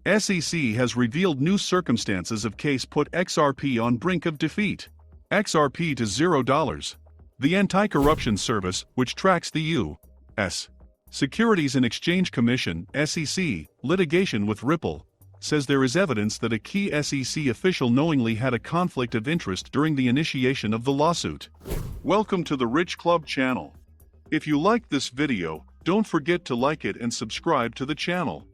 SEC has revealed new circumstances of case put XRP on brink of defeat. XRP to $0. The anti-corruption service, which tracks the U.S. Securities and Exchange Commission (SEC) litigation with Ripple, says there is evidence that a key SEC official knowingly had a conflict of interest during the initiation of the lawsuit. Welcome to the Rich Club channel. If you liked this video, don't forget to like it and subscribe to the channel.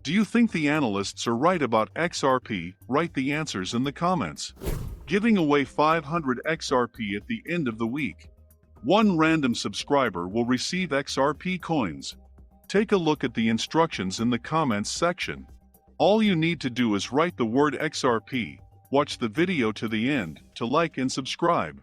Do you think the analysts are right about XRP? Write the answers in the comments. Giving away 500 XRP at the end of the week. One random subscriber will receive XRP coins. Take a look at the instructions in the comments section. All you need to do is write the word XRP, watch the video to the end, to like and subscribe.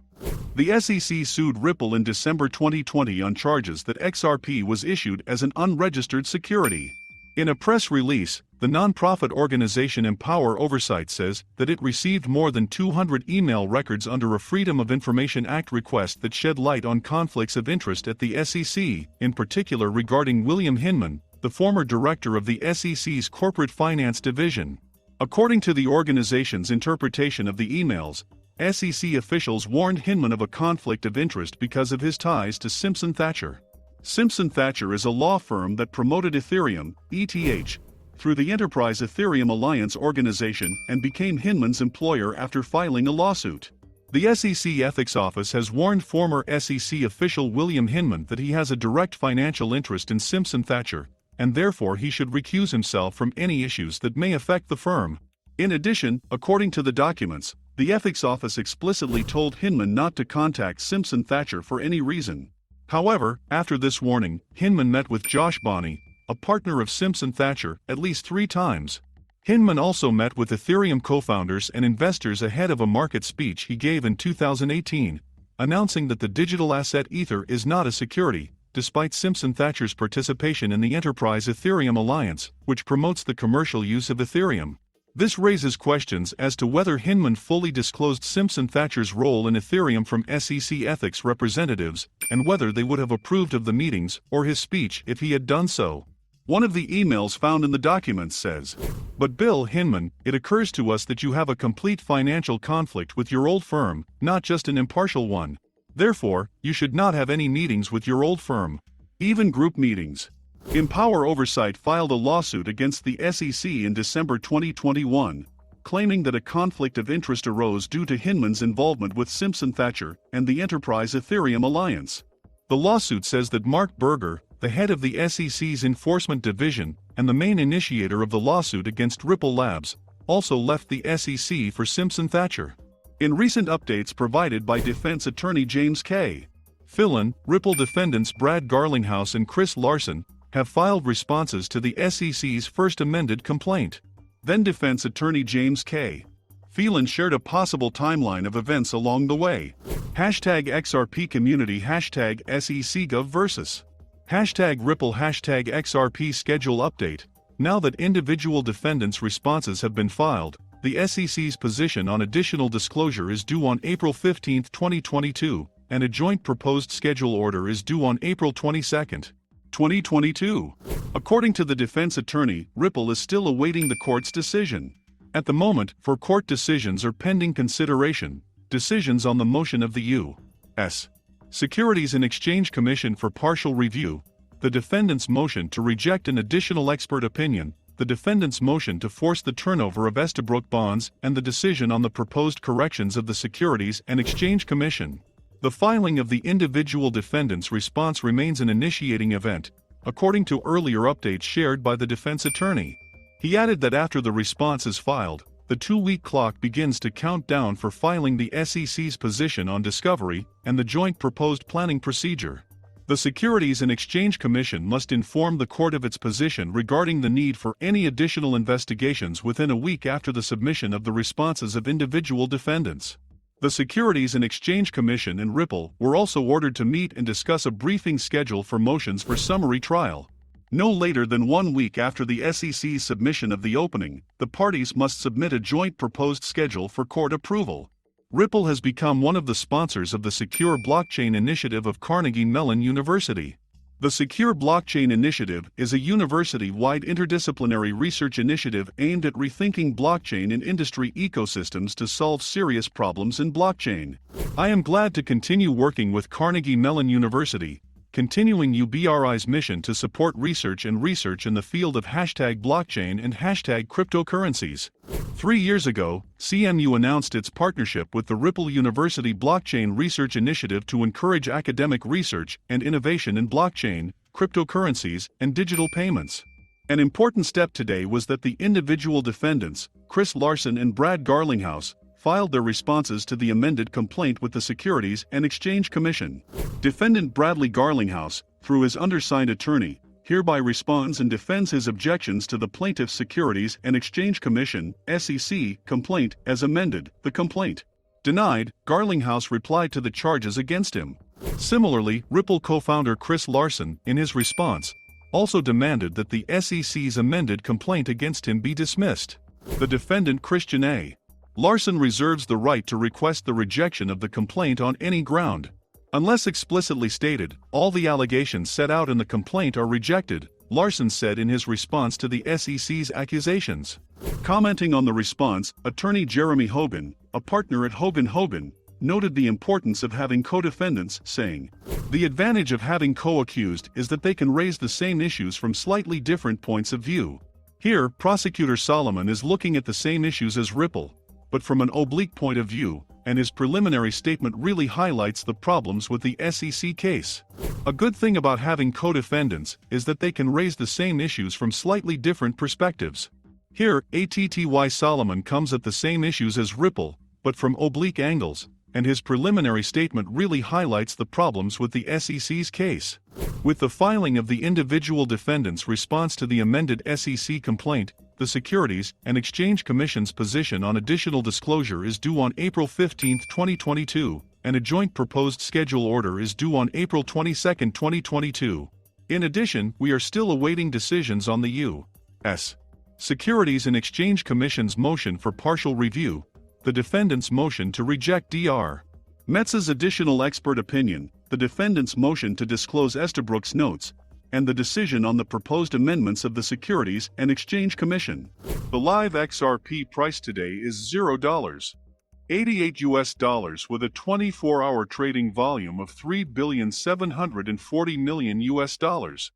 The SEC sued Ripple in December 2020 on charges that XRP was issued as an unregistered security. In a press release, the nonprofit organization Empower Oversight says that it received more than 200 email records under a Freedom of Information Act request that shed light on conflicts of interest at the SEC, in particular regarding William Hinman, the former director of the SEC's Corporate Finance Division. According to the organization's interpretation of the emails, SEC officials warned Hinman of a conflict of interest because of his ties to Simpson Thacher. Simpson Thacher is a law firm that promoted Ethereum, ETH, through the Enterprise Ethereum Alliance organization and became Hinman's employer after filing a lawsuit. The SEC Ethics Office has warned former SEC official William Hinman that he has a direct financial interest in Simpson Thacher, and therefore he should recuse himself from any issues that may affect the firm. In addition, according to the documents, the Ethics Office explicitly told Hinman not to contact Simpson Thacher for any reason. However, after this warning, Hinman met with Josh Bonney, a partner of Simpson Thacher, at least 3 times. Hinman also met with Ethereum co-founders and investors ahead of a market speech he gave in 2018, announcing that the digital asset Ether is not a security, despite Simpson Thacher's participation in the Enterprise Ethereum Alliance, which promotes the commercial use of Ethereum. This raises questions as to whether Hinman fully disclosed Simpson Thacher's role in Ethereum from SEC ethics representatives, and whether they would have approved of the meetings or his speech if he had done so. One of the emails found in the documents says, "But Bill Hinman, it occurs to us that you have a complete financial conflict with your old firm, not just an impartial one. Therefore, you should not have any meetings with your old firm. Even group meetings." Empower Oversight filed a lawsuit against the SEC in December 2021, claiming that a conflict of interest arose due to Hinman's involvement with Simpson Thacher and the Enterprise Ethereum Alliance. The lawsuit says that Mark Berger, the head of the SEC's Enforcement Division and the main initiator of the lawsuit against Ripple Labs, also left the SEC for Simpson Thacher. In recent updates provided by defense attorney James K. Fillon, Ripple defendants Brad Garlinghouse and Chris Larson have filed responses to the SEC's first amended complaint. Then defense attorney James K. Fillon shared a possible timeline of events along the way. #XRP community #SECGov versus #Ripple #XRP schedule update. Now that individual defendants' responses have been filed, the SEC's position on additional disclosure is due on April 15, 2022, and a joint proposed schedule order is due on April 22, 2022. According to the defense attorney, Ripple is still awaiting the court's decision. At the moment, 4 court decisions are pending consideration: decisions on the motion of the U.S. Securities and Exchange Commission for partial review, the defendant's motion to reject an additional expert opinion, the defendant's motion to force the turnover of Estabrook bonds, and the decision on the proposed corrections of the Securities and Exchange Commission. The filing of the individual defendant's response remains an initiating event, according to earlier updates shared by the defense attorney. He added that after the response is filed, the 2-week clock begins to count down for filing the SEC's position on discovery and the joint proposed planning procedure. The Securities and Exchange Commission must inform the court of its position regarding the need for any additional investigations within a week after the submission of the responses of individual defendants. The Securities and Exchange Commission and Ripple were also ordered to meet and discuss a briefing schedule for motions for summary trial. No later than 1 week after the SEC's submission of the opening, the parties must submit a joint proposed schedule for court approval. Ripple has become one of the sponsors of the Secure Blockchain Initiative of Carnegie Mellon University. The Secure Blockchain Initiative is a university-wide interdisciplinary research initiative aimed at rethinking blockchain and industry ecosystems to solve serious problems in blockchain. I am glad to continue working with Carnegie Mellon University, continuing UBRI's mission to support research in the field of #blockchain and #cryptocurrencies. 3 years ago, CMU announced its partnership with the Ripple University Blockchain Research Initiative to encourage academic research and innovation in blockchain, cryptocurrencies, and digital payments. An important step today was that the individual defendants, Chris Larsen and Brad Garlinghouse, filed their responses to the amended complaint with the Securities and Exchange Commission. Defendant Bradley Garlinghouse, through his undersigned attorney, hereby responds and defends his objections to the plaintiff's Securities and Exchange Commission (SEC) complaint as amended. The complaint denied, Garlinghouse replied to the charges against him. Similarly, Ripple co-founder Chris Larsen, in his response, also demanded that the SEC's amended complaint against him be dismissed. The defendant Christian A. Larsen reserves the right to request the rejection of the complaint on any ground. Unless explicitly stated, all the allegations set out in the complaint are rejected, Larsen said in his response to the SEC's accusations. Commenting on the response, attorney Jeremy Hoban, a partner at Hoban, noted the importance of having co-defendants, saying, "The advantage of having co-accused is that they can raise the same issues from slightly different points of view. Here, Prosecutor Solomon is looking at the same issues as Ripple, but from an oblique point of view, and his preliminary statement really highlights the problems with the SEC case. A good thing about having co-defendants is that they can raise the same issues from slightly different perspectives. Here, ATTY Solomon comes at the same issues as Ripple, but from oblique angles, and his preliminary statement really highlights the problems with the SEC's case." With the filing of the individual defendants' response to the amended SEC complaint, the Securities and Exchange Commission's position on additional disclosure is due on April 15, 2022, and a joint proposed schedule order is due on April 22, 2022. In addition, we are still awaiting decisions on the U.S. Securities and Exchange Commission's motion for partial review, the defendant's motion to reject Dr. Metz's additional expert opinion, the defendant's motion to disclose Estabrook's notes, and the decision on the proposed amendments of the Securities and Exchange Commission. The live XRP price today is $0.88 with a 24-hour trading volume of $3,740,000,000.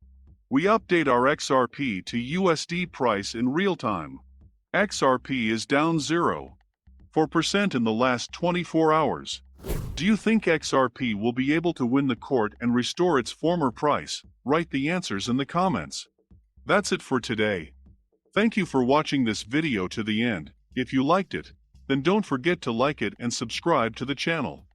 We update our XRP to USD price in real time. XRP is down 0.4% in the last 24 hours. Do you think XRP will be able to win the court and restore its former price? Write the answers in the comments. That's it for today. Thank you for watching this video to the end. If you liked it, then don't forget to like it and subscribe to the channel.